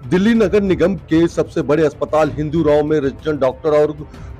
दिल्ली नगर निगम के सबसे बड़े अस्पताल हिंदूराव में रेजिडेंट डॉक्टर और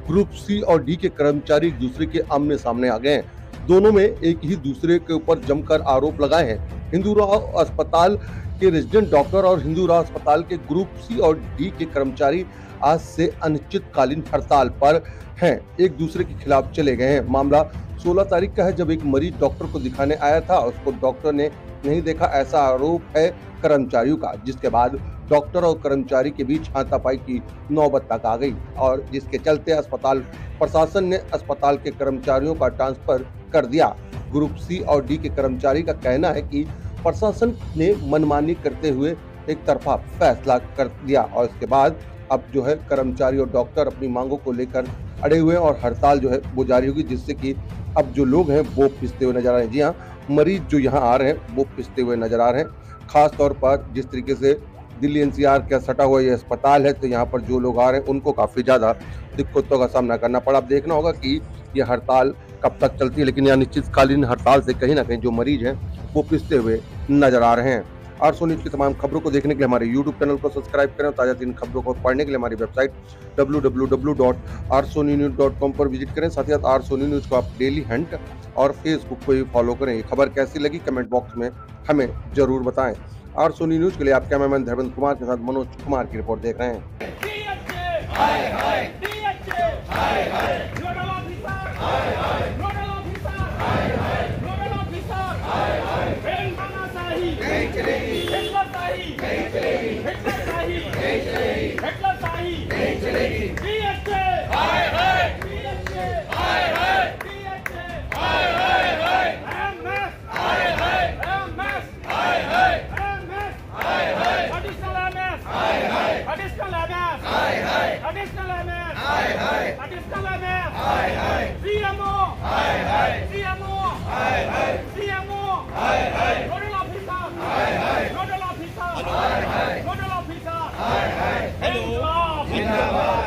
ग्रुप सी और डी के कर्मचारी एक दूसरे के आमने सामने आ गए हैं। दोनों में एक ही दूसरे के ऊपर जमकर आरोप लगाए हैं। हिंदूराव अस्पताल के रेजिडेंट डॉक्टर और हिंदूराव अस्पताल के ग्रुप सी और डी के कर्मचारी आज से अनिश्चितकालीन हड़ताल पर हैं। एक दूसरे के खिलाफ चले गए हैं। मामला 16 तारीख का है, जब एक मरीज डॉक्टर को दिखाने आया था, उसको डॉक्टर ने नहीं देखा, ऐसा आरोप है कर्मचारियों का, जिसके बाद डॉक्टर और कर्मचारी के बीच हाथापाई की नौबत तक आ गई और जिसके चलते अस्पताल प्रशासन ने अस्पताल के कर्मचारियों का ट्रांसफर कर दिया। ग्रुप सी और डी के कर्मचारी का कहना है कि प्रशासन ने मनमानी करते हुए एक तरफा फैसला कर दिया और इसके बाद अब जो है कर्मचारी और डॉक्टर अपनी मांगों को लेकर अड़े हुए हैं और हड़ताल जो है वो जारी होगी, जिससे कि अब जो लोग हैं वो पिसते हुए नजर आ रहे हैं। जी हाँ, मरीज जो यहाँ आ रहे हैं वो पिसते हुए नजर आ रहे हैं। खास तौर पर जिस तरीके से दिल्ली एनसीआर का सटा हुआ ये अस्पताल है, तो यहाँ पर जो लोग आ रहे हैं उनको काफी ज्यादा दिक्कतों का सामना करना पड़ा। अब देखना होगा कि ये हड़ताल कब तक चलती है, लेकिन यह अनिश्चितकालीन हड़ताल से कहीं ना कहीं जो मरीज हैं वो पिसते हुए नजर आ रहे हैं। आरसो न्यूज की तमाम खबरों को देखने के लिए हमारे यूट्यूब चैनल को सब्सक्राइब करें और ताजा तीन खबरों को पढ़ने के लिए हमारी वेबसाइट www.arsonews.com पर विजिट करें। साथ ही साथ आरसो न्यूज को आप डेली हंट और फेसबुक पर भी फॉलो करें। ये खबर कैसी लगी कमेंट बॉक्स में हमें जरूर बताएं। आरसो न्यूज के लिए आप कैमरामैन धर्मेंद्र कुमार के साथ मनोज कुमार की रिपोर्ट देख रहे हैं।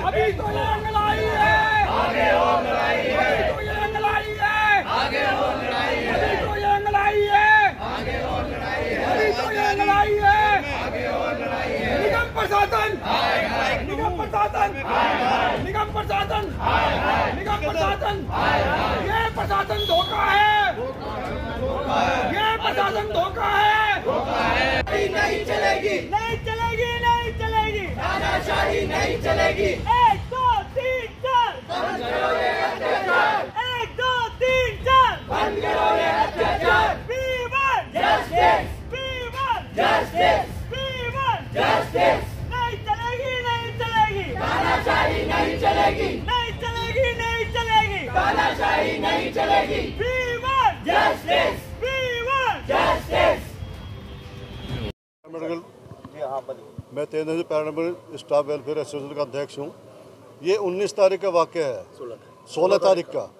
अभी तो ये लड़ाई है, आगे और लड़ाई है, अभी तो ये लड़ाई है, आगे और लड़ाई है, अभी तो ये लड़ाई है, आगे और लड़ाई है, अभी तो ये लड़ाई है, आगे और लड़ाई है। निगम प्रशासन, निगम प्रशासन, निगम प्रशासन, निगम प्रशासन, ये प्रशासन धोखा है, ये प्रशासन धोखा है। नहीं चलेगी, नहीं चलेगी, नहीं चलेगी, तानाशाही नहीं चलेगी। 1 2 3 4 बंद करो ये अत्याचार, 1 2 3 4 बंद करो ये अत्याचार। We want justice, we want justice, we want justice। नहीं चलेगी, नहीं चलेगी, तानाशाही नहीं चलेगी, नहीं चलेगी, नहीं चलेगी, तानाशाही नहीं चलेगी। We want justice, we want justice। मैं तेज पैरामेडिकल स्टाफ वेलफेयर एसोसिएशन का अध्यक्ष हूँ। ये 19 तारीख का वाक़या है, 16 तारीख का,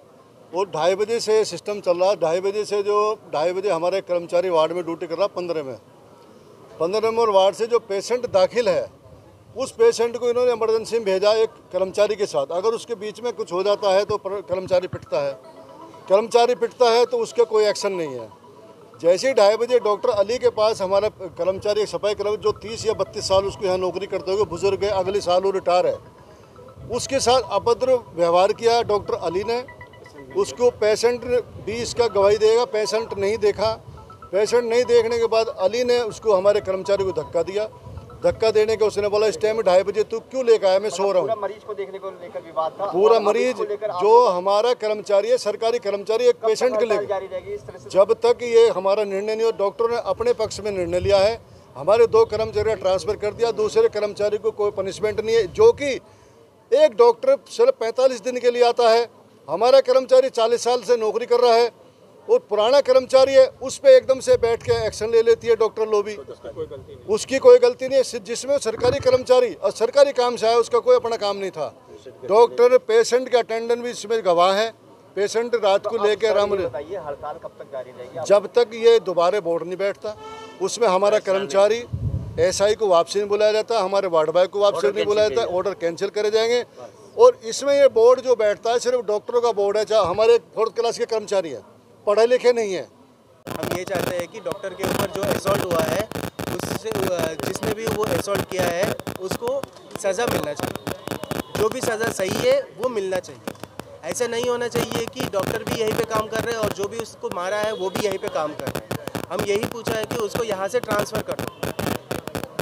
और 2:30 बजे से सिस्टम चल रहा है। 2:30 बजे से जो 2:30 बजे हमारे कर्मचारी वार्ड में ड्यूटी कर रहा है 15 नंबर वार्ड से जो पेशेंट दाखिल है, उस पेशेंट को इन्होंने इमरजेंसी में भेजा एक कर्मचारी के साथ। अगर उसके बीच में कुछ हो जाता है तो कर्मचारी पिटता है तो उसका कोई एक्शन नहीं है। जैसे ही 2:30 बजे डॉक्टर अली के पास हमारा कर्मचारी सफाई कर्मचारी जो 30 या 32 साल उसको यहाँ नौकरी करते हुए बुजुर्ग है, अगले साल वो रिटायर है, उसके साथ अभद्र व्यवहार किया डॉक्टर अली ने। उसको पेशेंट भी इसका गवाही देगा, पेशेंट नहीं देखा। पेशेंट नहीं देखने के बाद अली ने उसको हमारे कर्मचारी को धक्का दिया। धक्का देने के उसने बोला इस टाइम में 2:30 बजे तू क्यों लेकर आया, मैं सो रहा हूँ। मरीज को देखने को लेकर विवाद था। पूरा मरीज जो हमारा कर्मचारी है, सरकारी कर्मचारी, एक पेशेंट के लेकर जब तक ये हमारा निर्णय नहीं हो, डॉक्टर ने अपने पक्ष में निर्णय लिया है। हमारे 2 कर्मचारी ट्रांसफर कर दिया, दूसरे कर्मचारी को कोई पनिशमेंट नहीं है। जो कि एक डॉक्टर सिर्फ 45 दिन के लिए आता है, हमारा कर्मचारी 40 साल से नौकरी कर रहा है और पुराना कर्मचारी है, उस पर एकदम से बैठ के एक्शन ले लेती है डॉक्टर लोबी। उसकी कोई गलती नहीं है, जिसमें सरकारी कर्मचारी और सरकारी काम से आया, उसका कोई अपना काम नहीं था। डॉक्टर पेशेंट के अटेंडेंट भी इसमें गवाह है। पेशेंट रात को लेके आराम बताइए, हड़ताल कब तक जारी रहेगी? जब तक ये दोबारा बोर्ड नहीं बैठता। उसमें हमारा कर्मचारी एसआई को वापसी नहीं बुलाया जाता, हमारे वार्ड बॉय को वापसी नहीं बुलाया जाता, ऑर्डर कैंसिल करे जाएंगे। और इसमें ये बोर्ड जो बैठता है सिर्फ डॉक्टरों का बोर्ड है, चाहे हमारे 4th क्लास के कर्मचारी हैं, पढ़े लिखे नहीं है। हम ये चाहते हैं कि डॉक्टर के ऊपर जो असॉल्ट हुआ है उस जिसने भी वो असॉल्ट किया है उसको सज़ा मिलना चाहिए। जो भी सज़ा सही है वो मिलना चाहिए। ऐसा नहीं होना चाहिए कि डॉक्टर भी यहीं पे काम कर रहे हैं और जो भी उसको मारा है वो भी यहीं पे काम कर रहे हैं। हम यही पूछा है कि उसको यहाँ से ट्रांसफ़र कर दो।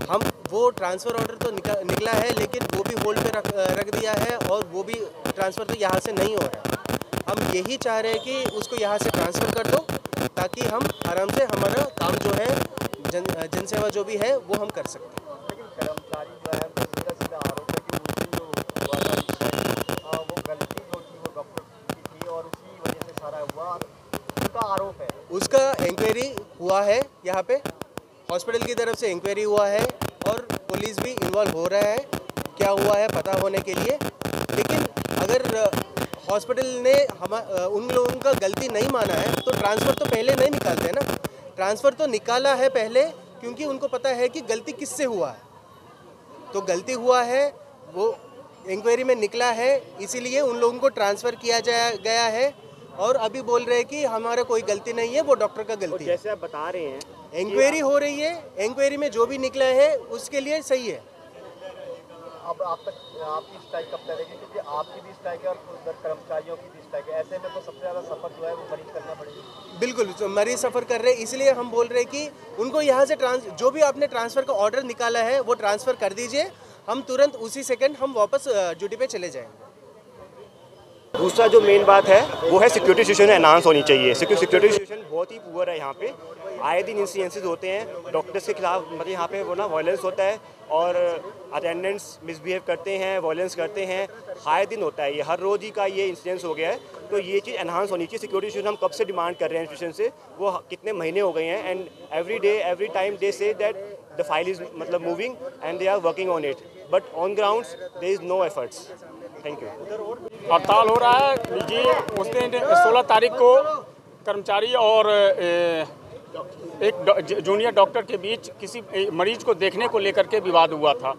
हम वो ट्रांसफ़र ऑर्डर तो निकला है लेकिन वो भी होल्ड पे रख दिया है और वो भी ट्रांसफ़र तो यहाँ से नहीं हो रहा है। हम यही चाह रहे हैं कि उसको यहाँ से ट्रांसफ़र कर दो ताकि हम आराम से हमारा काम जो है जनसेवा जो भी है वो हम कर सकते हैं। लेकिन कर्मचारी जो है वो सीधा आरोप है कि उनकी जो वो गलती जो थी वो डॉक्टर की थी और उसी वजह से सारा हुआ, उनका आरोप है। उसका इंक्वायरी हुआ है, यहाँ पे हॉस्पिटल की तरफ से इंक्वायरी हुआ है और पुलिस भी इन्वॉल्व हो रहा है क्या हुआ है पता होने के लिए। लेकिन अगर हॉस्पिटल ने उन लोगों का गलती नहीं माना है तो ट्रांसफ़र तो पहले नहीं निकालते ना। ट्रांसफ़र तो निकाला है पहले क्योंकि उनको पता है कि गलती किससे हुआ है। तो गलती हुआ है वो इंक्वायरी में निकला है, इसीलिए उन लोगों को ट्रांसफ़र किया गया है और अभी बोल रहे हैं कि हमारा कोई गलती नहीं है, वो डॉक्टर का गलती है। जैसे आप बता रहे हैं इंक्वायरी हो रही है, इंक्वायरी में जो भी निकला है उसके लिए सही है। अब आप तक आपकी स्ट्राइक कब लगेगी, क्योंकि आपकी भी स्ट्राइक है और उधर कर्मचारियों की भी स्ट्राइक है, ऐसे में तो सबसे ज़्यादा सफ़र जो है वो मरीज करना पड़ेगा। बिल्कुल, तो मरीज सफ़र कर रहे हैं, इसलिए हम बोल रहे हैं कि उनको यहाँ से जो भी आपने ट्रांसफ़र का ऑर्डर निकाला है वो ट्रांसफ़र कर दीजिए। हम तुरंत उसी सेकंड हम वापस ड्यूटी पे चले जाएंगे। दूसरा जो मेन बात है वो है सिक्योरिटी सिचुएशन एनहांस होनी चाहिए। सिक्योरिटी सिचुएशन बहुत ही पुअर है यहाँ पे। आए दिन इंसिडेंसेस होते हैं डॉक्टर्स के खिलाफ, मतलब यहाँ पे वो ना वायलेंस होता है और अटेंडेंट्स मिसबिहेव करते हैं, वायलेंस करते हैं, आए दिन होता है ये, हर रोज़ ही का ये इंसिडेंस हो गया है। तो ये चीज़ एनहांस होनी चाहिए। सिक्योरिटी सिचुएशन हम कब से डिमांड कर रहे हैं इंस्टीट्यूशन से, वो कितने महीने हो गए हैं and every time they say that the file is मतलब moving and they are working on it, but on grounds there is no efforts. Thank you. हड़ताल हो रहा है जी। उस दिन 16 तारीख को कर्मचारी और एक जूनियर डॉक्टर के बीच किसी मरीज को देखने को लेकर के विवाद हुआ था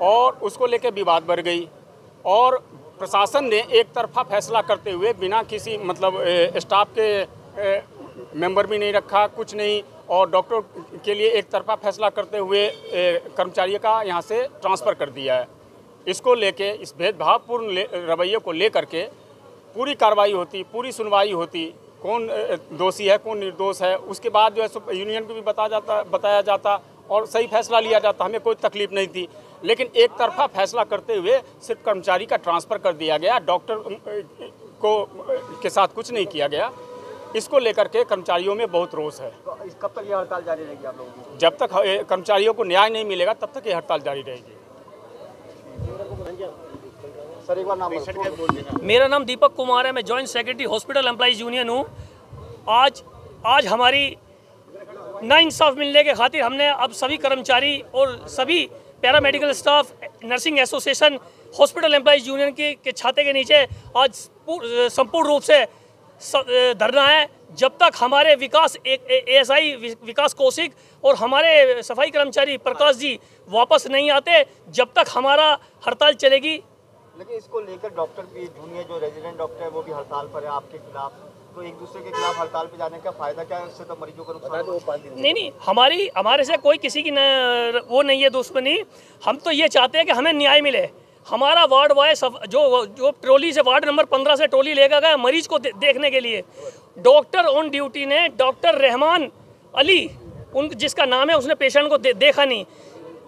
और उसको लेकर विवाद बढ़ गई और प्रशासन ने एक तरफा फैसला करते हुए बिना किसी मतलब स्टाफ के मेंबर भी नहीं रखा, कुछ नहीं, और डॉक्टर के लिए एक तरफा फैसला करते हुए कर्मचारी का यहाँ से ट्रांसफ़र कर दिया है। इसको लेके, इस भेदभावपूर्ण रवैये को लेकर के पूरी कार्रवाई होती, पूरी सुनवाई होती, कौन दोषी है कौन निर्दोष है, उसके बाद जो है यूनियन को भी बताया जाता और सही फैसला लिया जाता। हमें कोई तकलीफ नहीं थी, लेकिन एक तरफा फैसला करते हुए सिर्फ कर्मचारी का ट्रांसफ़र कर दिया गया, डॉक्टर को के साथ कुछ नहीं किया गया। इसको लेकर के कर्मचारियों में बहुत रोष है। कब तक ये हड़ताल जारी रहेगी आप लोगों की? जब तक कर्मचारियों को न्याय नहीं मिलेगा तब तक ये हड़ताल जारी रहेगी। सर एक बार नाम मेरा नाम दीपक कुमार है, मैं joint secretary hospital employees union हूँ। आज हमारी नाइंसाफ़ मिलने के खातिर हमने अब सभी कर्मचारी और सभी paramedical staff, nursing association, hospital employees union के छाते के नीचे आज संपूर्ण रूप से धरना है। जब तक हमारे ASI विकास कौशिक और हमारे सफाई कर्मचारी प्रकाश जी वापस नहीं आते, जब तक हमारा हड़ताल चलेगी। लेकिन इसको लेकर डॉक्टर भी, जूनियर जो रेजिडेंट डॉक्टर है वो भी हड़ताल पर है आपके खिलाफ, तो एक दूसरे के खिलाफ हड़ताल पे जाने का फायदा क्या है? उससे तो मरीजों को नुकसान नहीं, हमारे से कोई किसी की वो नहीं है दुश्मनी। हम तो ये चाहते हैं कि हमें न्याय मिले। हमारा वार्ड वाइज जो ट्रॉली से वार्ड नंबर 15 से ट्रॉली लेकर गया मरीज को देखने के लिए, डॉक्टर ऑन ड्यूटी ने, डॉक्टर रहमान अली जिसका नाम है, उसने पेशेंट को देखा नहीं,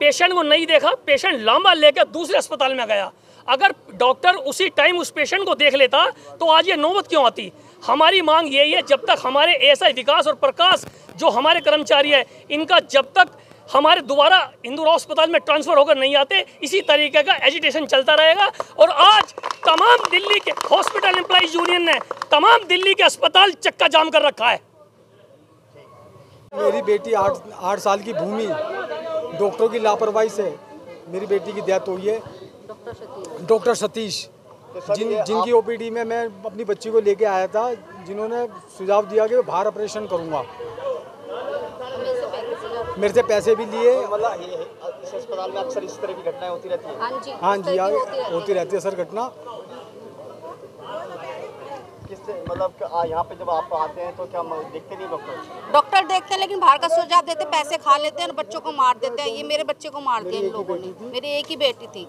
पेशेंट को नहीं देखा, पेशेंट लांबा लेकर दूसरे अस्पताल में गया। अगर डॉक्टर उसी टाइम उस पेशेंट को देख लेता तो आज ये नौबत क्यों आती। हमारी मांग यही है, जब तक हमारे ASI विकास और प्रकाश जो हमारे कर्मचारी है, इनका जब तक हमारे दोबारा हिंदूराव अस्पताल में ट्रांसफ़र होकर नहीं आते, इसी तरीके का एजिटेशन चलता रहेगा। और आज तमाम दिल्ली के हॉस्पिटल एम्प्लॉइज यूनियन ने तमाम दिल्ली के अस्पताल चक्का जाम कर रखा है। मेरी बेटी 8 साल की भूमि डॉक्टरों की लापरवाही से मेरी बेटी की डेथ हुई है। डॉक्टर सतीश जिनकी OPD में मैं अपनी बच्ची को लेके आया था, जिन्होंने सुझाव दिया कि बाहर ऑपरेशन करूंगा। मेरे से पैसे भी लिए। मतलब इस अस्पताल में अक्सर इस तरह की घटनाएं होती रहती हैं? हाँ जी, होती रहती है सर घटना। किससे मतलब यहाँ पे जब आप आते हैं तो क्या देखते नहीं डॉक्टर? डॉक्टर देखते हैं लेकिन बाहर का सुझाव देते, पैसे खा लेते हैं और बच्चों को मार देते हैं। ये मेरे बच्चे को मार दिया इन लोगों ने, मेरी एक ही बेटी थी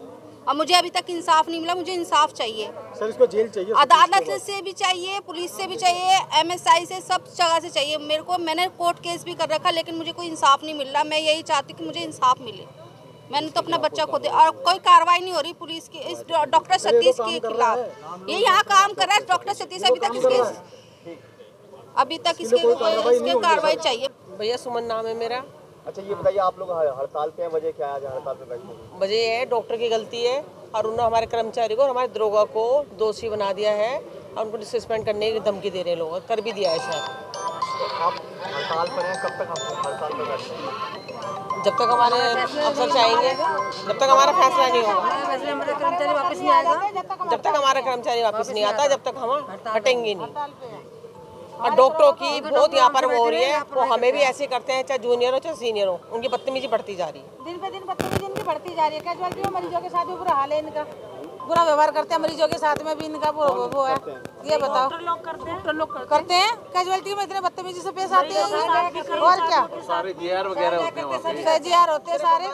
और मुझे अभी तक इंसाफ नहीं मिला। मुझे इंसाफ चाहिए सर, इसको जेल चाहिए, अदालत से भी चाहिए, पुलिस से भी चाहिए, MSI से, सब जगह से चाहिए मेरे को। मैंने कोर्ट केस भी कर रखा लेकिन मुझे कोई इंसाफ नहीं मिल रहा। मैं यही चाहती कि मुझे इंसाफ मिले। मैंने तो अपना बच्चा खो दिया और कोई कार्रवाई नहीं हो रही पुलिस की इस डॉक्टर सतीश के खिलाफ। ये यहाँ काम कर रहा है डॉक्टर सतीश, अभी तक इसके कार्रवाई चाहिए। भैया सुमन नाम है मेरा। अच्छा ये बताइए, आप लोग हड़ताल पे हैं, वजह क्या है हड़ताल पे बैठने की? वजह ये है डॉक्टर की गलती है और उन्होंने हमारे कर्मचारी को और हमारे दरोगा को दोषी बना दिया है और उनको सस्पेंड करने की धमकी दे रहे हैं लोग, कर भी दिया है सर। आप हड़ताल पर हैं, कब तक आप हड़ताल पर बैठते हैं? जब तक हमारे अफसर चाहेंगे, जब तक हमारा फैसला नहीं होगा, कर्मचारी वापस नहीं आएगा, जब तक हमारा कर्मचारी वापस नहीं आता, जब तक हम हटेंगे नहीं। और डॉक्टरों की बहुत यहाँ पर हो रही है, वो हमें भी ऐसे करते हैं, चाहे जूनियर हो चाहे सीनियर हो, उनकी बदतमीजी बढ़ती जा रही है। दिन पे दिन बदतमीजी इनकी बढ़ती जा रही है। कैजुअलिटी में मरीजों के साथ भी बुरा हाल है इनका, बुरा व्यवहार करते हैं मरीजों के साथ में भी इनका वो है। ये बताओ, करते हैं कैजुअलिटी में इतने बदतमीजी से पेश आते हैं और क्या? सारे GR वगैरह होते हैं, GR होते हैं सारे।